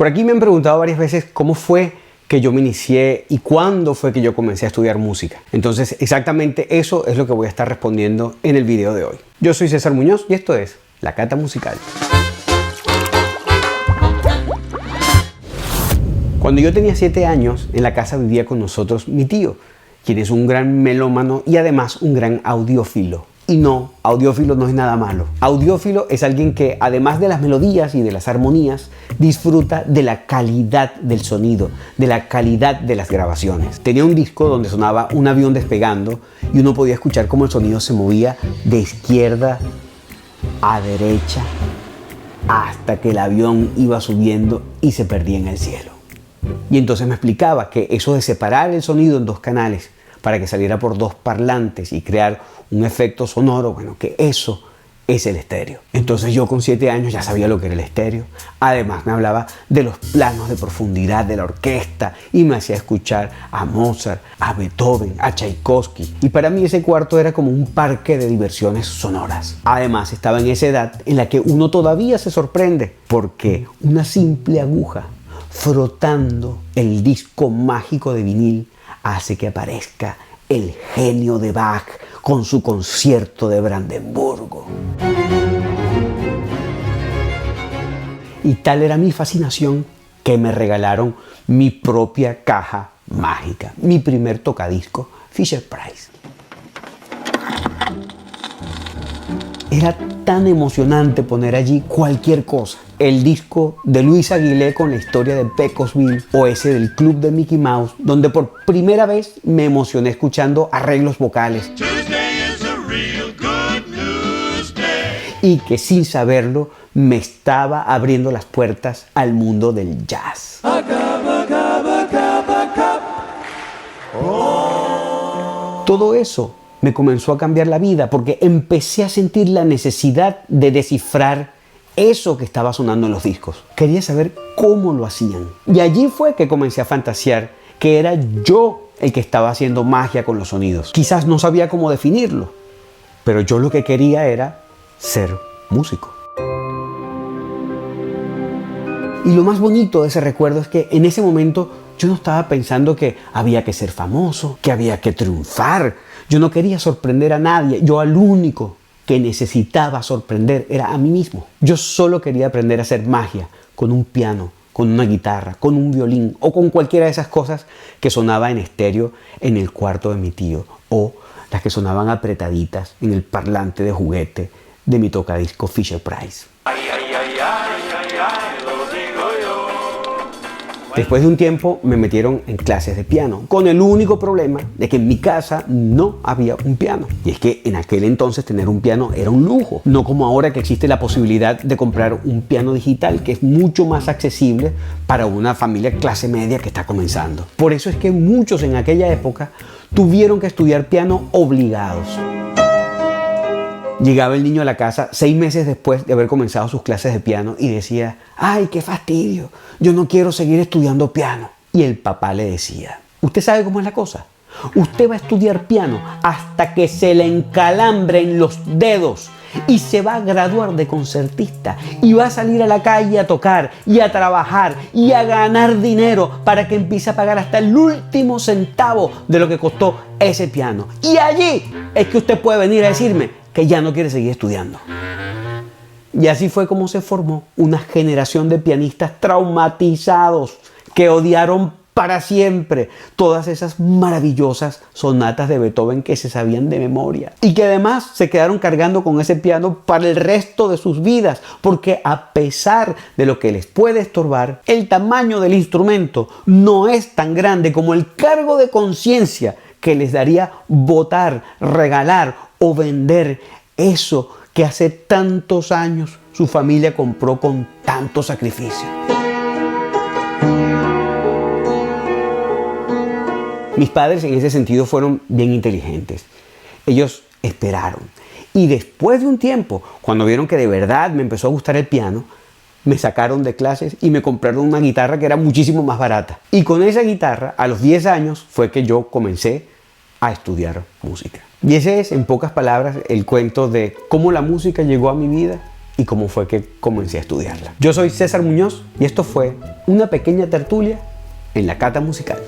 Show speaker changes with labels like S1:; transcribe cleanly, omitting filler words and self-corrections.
S1: Por aquí me han preguntado varias veces cómo fue que yo me inicié y cuándo fue que yo comencé a estudiar música. Entonces, exactamente eso es lo que voy a estar respondiendo en el video de hoy. Yo soy César Muñoz y esto es La Cata Musical. Cuando yo tenía 7 años, en la casa vivía con nosotros mi tío, quien es un gran melómano y además un gran audiófilo. Y no, audiófilo no es nada malo. Audiófilo es alguien que, además de las melodías y de las armonías, disfruta de la calidad del sonido, de la calidad de las grabaciones. Tenía un disco donde sonaba un avión despegando y uno podía escuchar cómo el sonido se movía de izquierda a derecha hasta que el avión iba subiendo y se perdía en el cielo. Y entonces me explicaba que eso de separar el sonido en 2 canales para que saliera por 2 parlantes y crear un efecto sonoro, bueno, que eso es el estéreo. Entonces yo con 7 años ya sabía lo que era el estéreo. Además me hablaba de los planos de profundidad de la orquesta y me hacía escuchar a Mozart, a Beethoven, a Tchaikovsky. Y para mí ese cuarto era como un parque de diversiones sonoras. Además estaba en esa edad en la que uno todavía se sorprende porque una simple aguja frotando el disco mágico de vinil hace que aparezca el genio de Bach con su concierto de Brandenburgo. Y tal era mi fascinación que me regalaron mi propia caja mágica, mi primer tocadisco Fisher-Price. Era tan emocionante poner allí cualquier cosa. El disco de Luis Aguilé con la historia de Pecosville o ese del Club de Mickey Mouse, donde por primera vez me emocioné escuchando arreglos vocales. Y que sin saberlo me estaba abriendo las puertas al mundo del jazz. Todo eso me comenzó a cambiar la vida porque empecé a sentir la necesidad de descifrar eso que estaba sonando en los discos. Quería saber cómo lo hacían. Y allí fue que comencé a fantasear que era yo el que estaba haciendo magia con los sonidos. Quizás no sabía cómo definirlo, pero yo lo que quería era ser músico. Y lo más bonito de ese recuerdo es que en ese momento yo no estaba pensando que había que ser famoso, que había que triunfar. Yo no quería sorprender a nadie. Yo al único que necesitaba sorprender era a mí mismo. Yo solo quería aprender a hacer magia con un piano, con una guitarra, con un violín o con cualquiera de esas cosas que sonaba en estéreo en el cuarto de mi tío o las que sonaban apretaditas en el parlante de juguete de mi tocadisco Fisher-Price. Después de un tiempo me metieron en clases de piano, con el único problema de que en mi casa no había un piano. Y es que en aquel entonces tener un piano era un lujo, no como ahora que existe la posibilidad de comprar un piano digital, que es mucho más accesible para una familia clase media que está comenzando. Por eso es que muchos en aquella época tuvieron que estudiar piano obligados. Llegaba el niño a la casa 6 meses después de haber comenzado sus clases de piano y decía: ¡ay, qué fastidio! Yo no quiero seguir estudiando piano. Y el papá le decía: ¿usted sabe cómo es la cosa? Usted va a estudiar piano hasta que se le encalambren los dedos y se va a graduar de concertista y va a salir a la calle a tocar y a trabajar y a ganar dinero para que empiece a pagar hasta el último centavo de lo que costó ese piano. Y allí es que usted puede venir a decirme que ya no quiere seguir estudiando. Y así fue como se formó una generación de pianistas traumatizados que odiaron para siempre todas esas maravillosas sonatas de Beethoven que se sabían de memoria y que además se quedaron cargando con ese piano para el resto de sus vidas, porque a pesar de lo que les puede estorbar, el tamaño del instrumento no es tan grande como el cargo de conciencia que les daría botar, regalar o vender eso que hace tantos años su familia compró con tanto sacrificio. Mis padres en ese sentido fueron bien inteligentes. Ellos esperaron. Y después de un tiempo, cuando vieron que de verdad me empezó a gustar el piano, me sacaron de clases y me compraron una guitarra que era muchísimo más barata. Y con esa guitarra, a los 10 años, fue que yo comencé a estudiar música. Y ese es, en pocas palabras, el cuento de cómo la música llegó a mi vida y cómo fue que comencé a estudiarla. Yo soy César Muñoz y esto fue una pequeña tertulia en la Cata Musical.